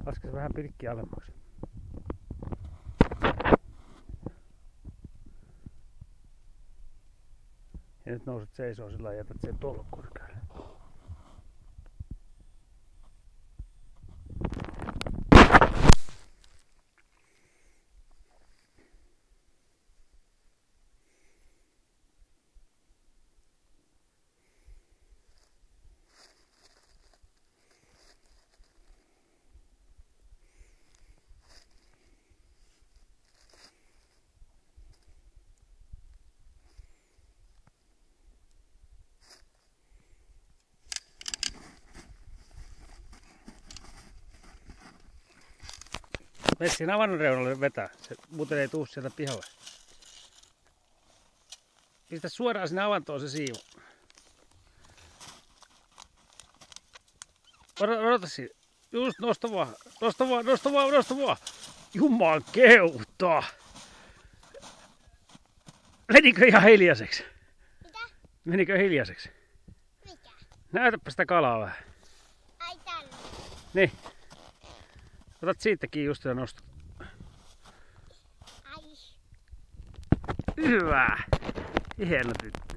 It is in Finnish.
Laske se vähän pilkkiä alemmaksi. Ja nyt nouset seisoo sillä ja jätät sen tuolla korkealle. Mene siinä avannon reunalle vetää, se muuten ei tuu sieltä pihalle. Pistä suoraan sinne avantoon se siivu. Odota siinä. Just nosta vaan. Nosta vaan. Juman keuta. Menikö ihan hiljaiseksi? Mitä? Menikö hiljaiseksi? Mikä? Näytäpä sitä kalaa vähän. Ai tänne. Niin. Otat siitäkin just ja nostat. Ai. Hyvä. Hieno tyttö.